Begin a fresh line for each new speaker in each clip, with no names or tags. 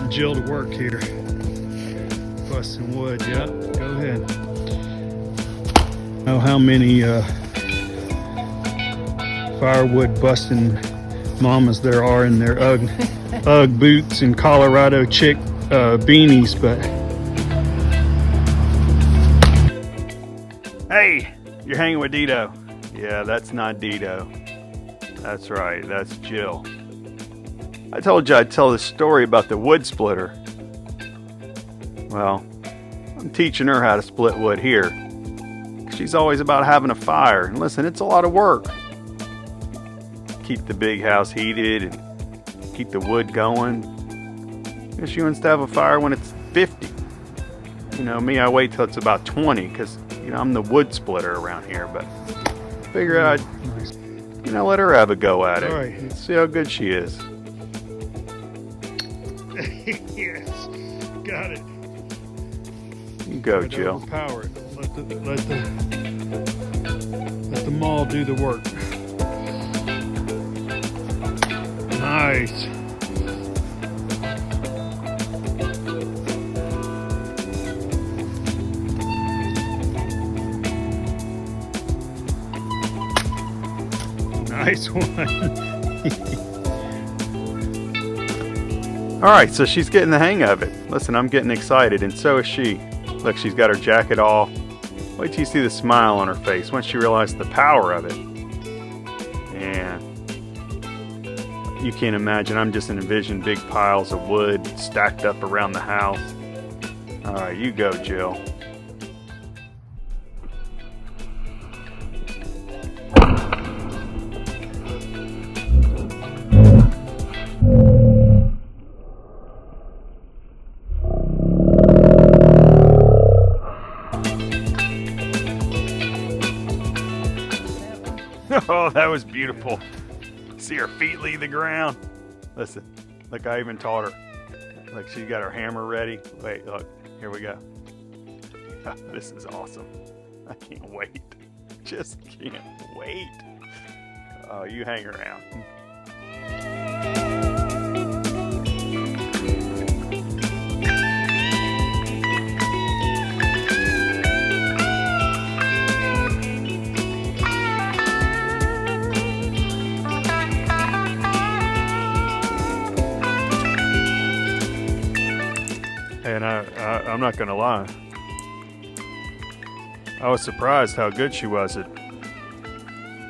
putting Jill to work here. Busting wood, yep, go ahead. Know how many firewood busting mamas there are in their Ugg boots and Colorado chick beanies, but hey, you're hanging with Dito. Yeah, that's not Dito. That's right, that's Jill. I told you I'd tell this story about the wood splitter. Well, I'm teaching her how to split wood here. She's always about having a fire. And listen, it's a lot of work. Keep the big house heated and keep the wood going. She wants to have a fire when it's 50. You know, me, I wait till it's about 20 because, you know, I'm the wood splitter around here. But figure I'd, you know, let her have a go at it.
All right.
See how good she is.
Yes, got it.
You go,
Don't
Jill.
overpower it. Let the maul do the work. Nice. Nice one.
All right, so she's getting the hang of it. Listen, I'm getting excited, and so is she. Look, she's got her jacket off. Wait till you see the smile on her face once she realizes the power of it. And you can't imagine, I'm just envisioning big piles of wood stacked up around the house. All right, you go, Jill. Oh, that was beautiful. See her feet leave the ground. Listen, look, I even taught her. Look, she got her hammer ready. Wait, look, here we go. This is awesome. I can't wait. Just can't wait. Oh, you hang around. And I'm not gonna lie, I was surprised how good she was at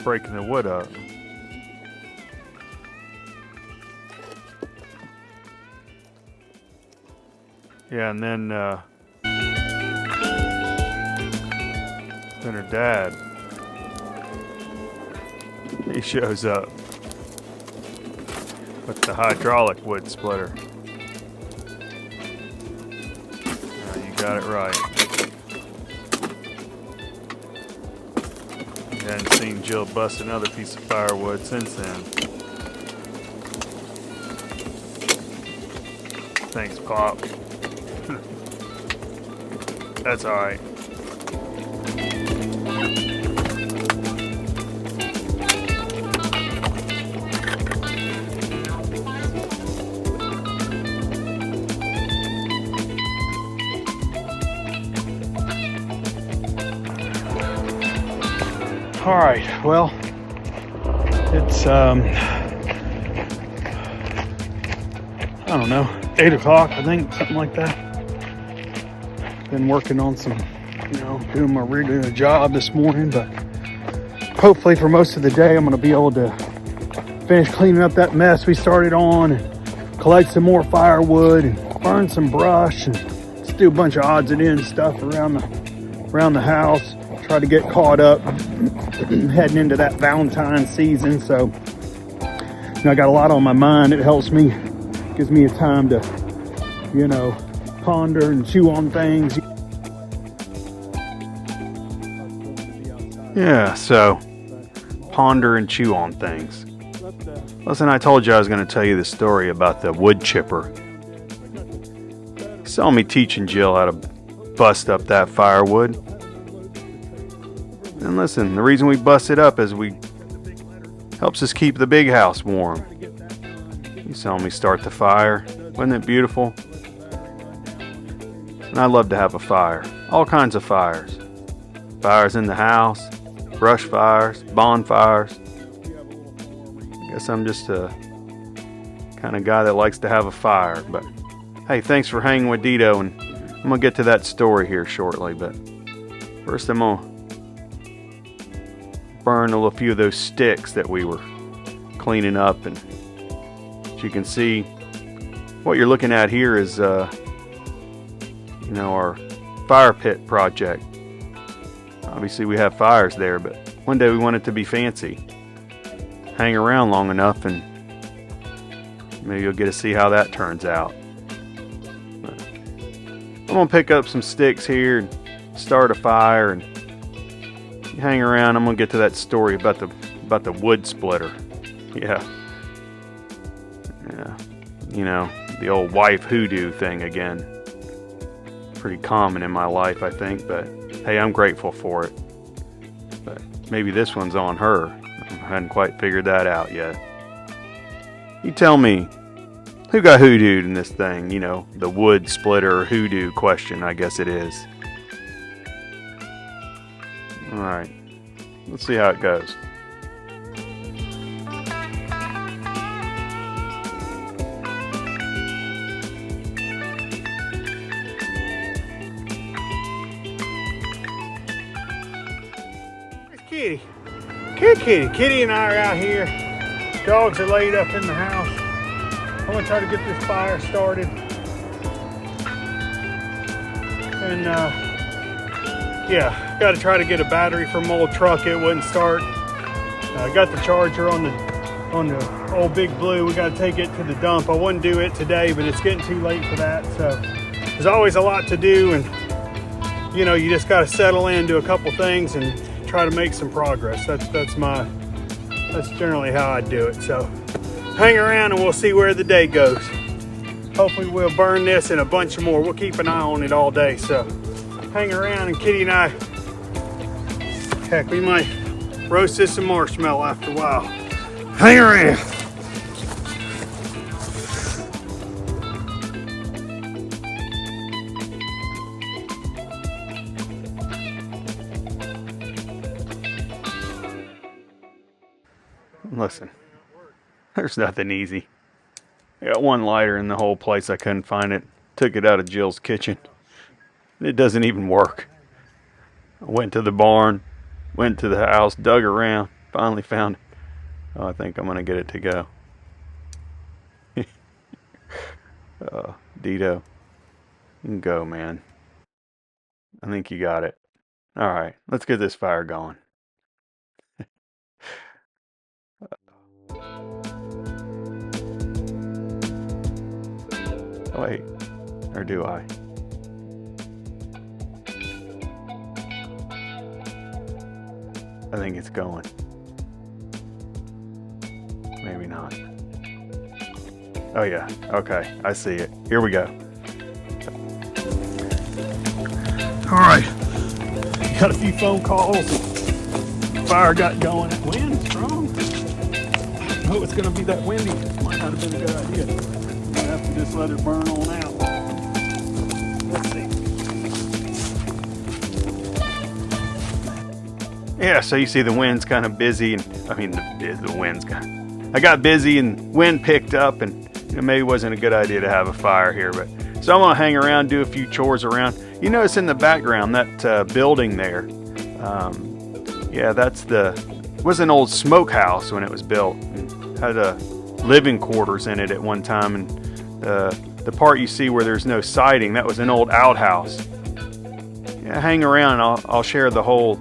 breaking the wood up. Yeah, and then her dad, he shows up with the hydraulic wood splitter. Got it right. Hadn't seen Jill bust another piece of firewood since then. Thanks, Pop. That's alright. All right, well, it's, I don't know, 8 o'clock, I think, something like that. Been working on some, you know, doing my regular job this morning, but hopefully for most of the day, I'm going to be able to finish cleaning up that mess we started on and collect some more firewood and burn some brush and just do a bunch of odds and ends stuff around the house. Try to get caught up heading into that Valentine's season. So, you know, I got a lot on my mind. It helps me, gives me a time to, you know, ponder and chew on things. Yeah, so ponder and chew on things. Listen, I told you I was going to tell you the story about the wood chipper. You saw me teaching Jill how to bust up that firewood. And listen, the reason we bust it up is helps us keep the big house warm. You saw me start the fire,
Wasn't it beautiful? And I love to have a fire. All kinds of fires. Fires in the house, brush fires, bonfires. I guess I'm just a kind of guy that likes to have a fire. But hey, thanks for hanging with Dito, and I'm going to get to that story here shortly. But first I'm going to burn a few of those sticks that we were cleaning up. And as you can see, what you're looking at here is our fire pit project. Obviously we have fires there, but one day we want it to be fancy. Hang around long enough and maybe you'll get to see how that turns out. But I'm gonna pick up some sticks here and start a fire, and you hang around. I'm gonna get to that story about the wood splitter. Yeah, the old wife hoodoo thing again. Pretty common in my life, I think, but hey, I'm grateful for it. But maybe this one's on her. I hadn't quite figured that out yet. You tell me, who got hoodooed in this thing? The wood splitter hoodoo question, I guess it is. Alright, let's see how it goes.
Kitty and I are out here. Dogs are laid up in the house. I'm gonna try to get this fire started. And got to try to get a battery from my old truck. It wouldn't start. I got the charger on the old Big Blue. We got to take it to the dump. I wouldn't do it today, but it's getting too late for that. So there's always a lot to do, and you just got to settle in, do a couple things, and try to make some progress. That's generally how I do it. So hang around and we'll see where the day goes. Hopefully we'll burn this and a bunch of more. We'll keep an eye on it all day. So hang around, and Kitty and I, heck, we might roast this some marshmallow after a while. Hang around.
Listen, there's nothing easy. I got one lighter in the whole place. I couldn't find it. Took it out of Jill's kitchen. It doesn't even work. I went to the barn, went to the house, dug around, finally found it. Oh, I think I'm going to get it to go. Dito, you can go, man. I think you got it. All right, let's get this fire going. Wait, or do I? I think it's going. Maybe not. Oh yeah, okay, I see it. Here we go.
All right, got a few phone calls. Fire got going. Wind strong. Oh, it's gonna be that windy. Might not have been a good idea. Might have to just let it burn on out. Let's see.
Yeah, so you see the wind's kind of busy, and the wind's kind of, I got busy and wind picked up, and maybe it wasn't a good idea to have a fire here, but so I'm gonna hang around, do a few chores around. You notice in the background that building there, yeah, it was an old smokehouse when it was built. It had living quarters in it at one time, and the part you see where there's no siding, that was an old outhouse. Yeah, hang around, I'll share the whole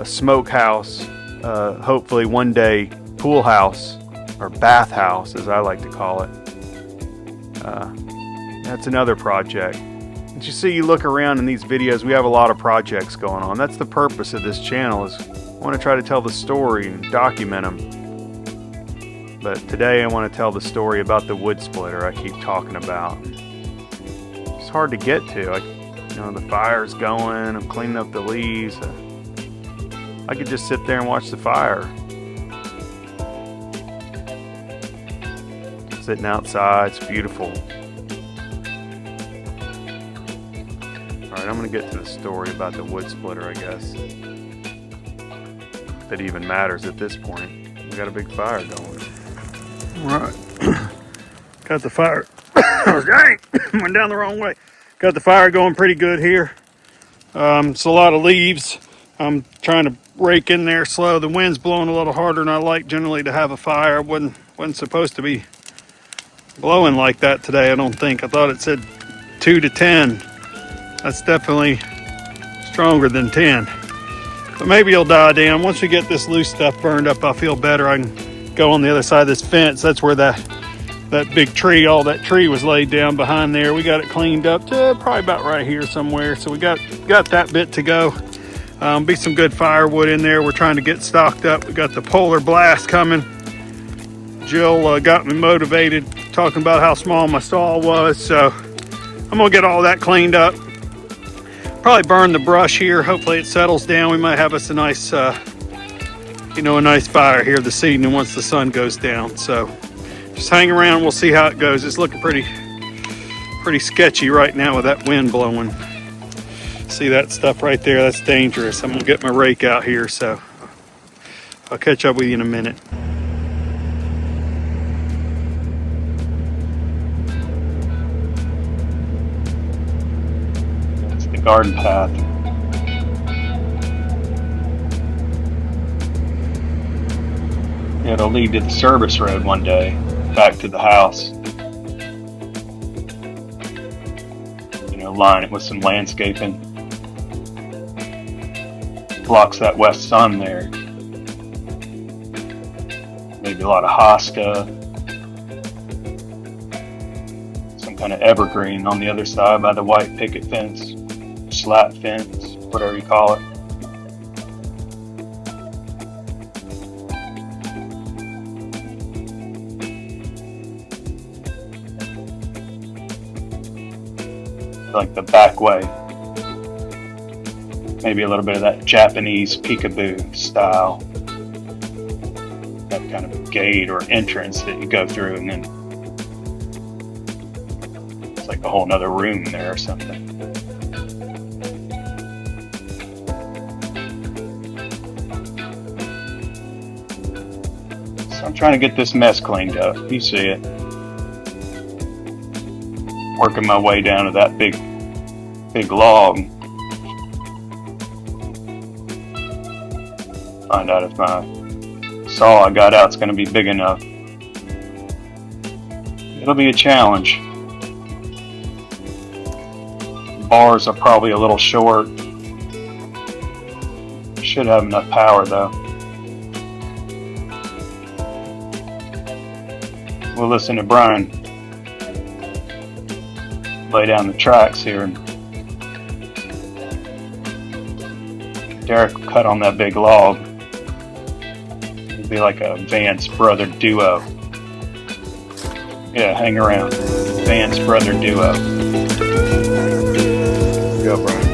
smokehouse, hopefully one day pool house, or bath house as I like to call it. That's another project. As you see, you look around in these videos, we have a lot of projects going on. That's the purpose of this channel, is I want to try to tell the story and document them. But today I want to tell the story about the wood splitter I keep talking about. It's hard to get to. The fire's going, I'm cleaning up the leaves. I could just sit there and watch the fire. sitting outside. It's beautiful. Alright, I'm going to get to the story about the wood splitter, I guess. If it even matters at this point. We got a big fire going.
Right. Got the fire. Dang! Went down the wrong way. Got the fire going pretty good here. It's a lot of leaves. I'm trying to rake in there slow. The wind's blowing a little harder than I like generally to have a fire. Wasn't supposed to be blowing like that today, I don't think. I thought it said 2 to 10. That's definitely stronger than 10. But maybe it'll die down. Once we get this loose stuff burned up, I'll feel better. I can go on the other side of this fence. That's where that big tree, all that tree was laid down behind there. We got it cleaned up to probably about right here somewhere. So we got that bit to go. Be some good firewood in there. We're trying to get stocked up. We got the polar blast coming. Jill got me motivated talking about how small my stall was. So I'm gonna get all that cleaned up. Probably burn the brush here. Hopefully it settles down. We might have us a nice, a nice fire here this evening once the sun goes down. So just hang around. We'll see how it goes. It's looking pretty sketchy right now with that wind blowing. See that stuff right there? That's dangerous. I'm gonna get my rake out here. So I'll catch up with you in a minute.
Garden path. It'll lead to the service road one day, back to the house. Line it with some landscaping. Blocks that west sun there. Maybe a lot of hosta. Some kind of evergreen on the other side by the white picket fence. Slat fence, whatever you call it. Like the back way. Maybe a little bit of that Japanese peekaboo style. That kind of gate or entrance that you go through and then it's like a whole nother room there or something. I'm trying to get this mess cleaned up. You see it. Working my way down to that big log. Find out if my saw I got out's going to be big enough. It'll be a challenge. Bars are probably a little short. Should have enough power though. We'll listen to Brian lay down the tracks here, and Derek will cut on that big log. It'll be like a Vance brother duo. Yeah, hang around. Vance brother duo. Go, Brian.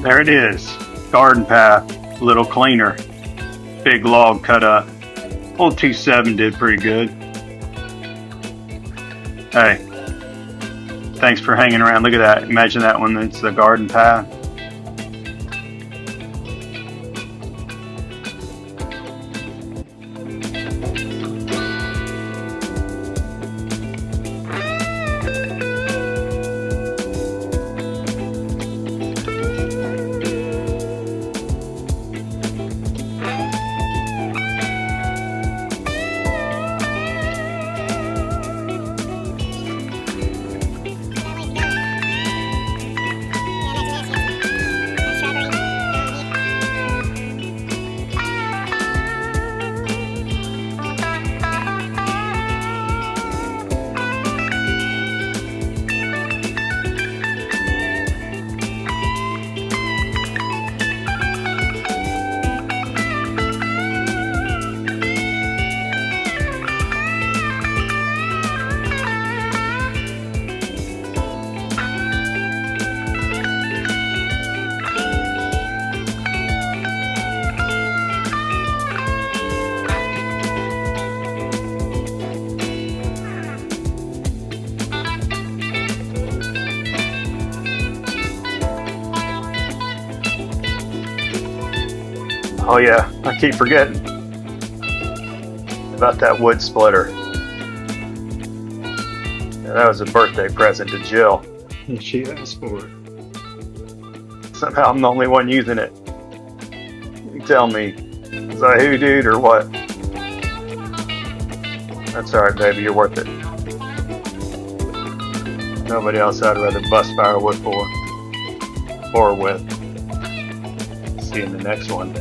There it is. Garden path, a little cleaner. Big log cut up. Old 2.7 did pretty good. Hey, thanks for hanging around. Look at that. Imagine that one. It's the garden path. Oh yeah, I keep forgetting about that wood splitter. Yeah, that was a birthday present to Jill. And she asked for it. Somehow I'm the only one using it. You tell me, was I hoodooed or what? That's alright, baby, you're worth it. Nobody else I'd rather bust firewood for. Or with. See you in the next one.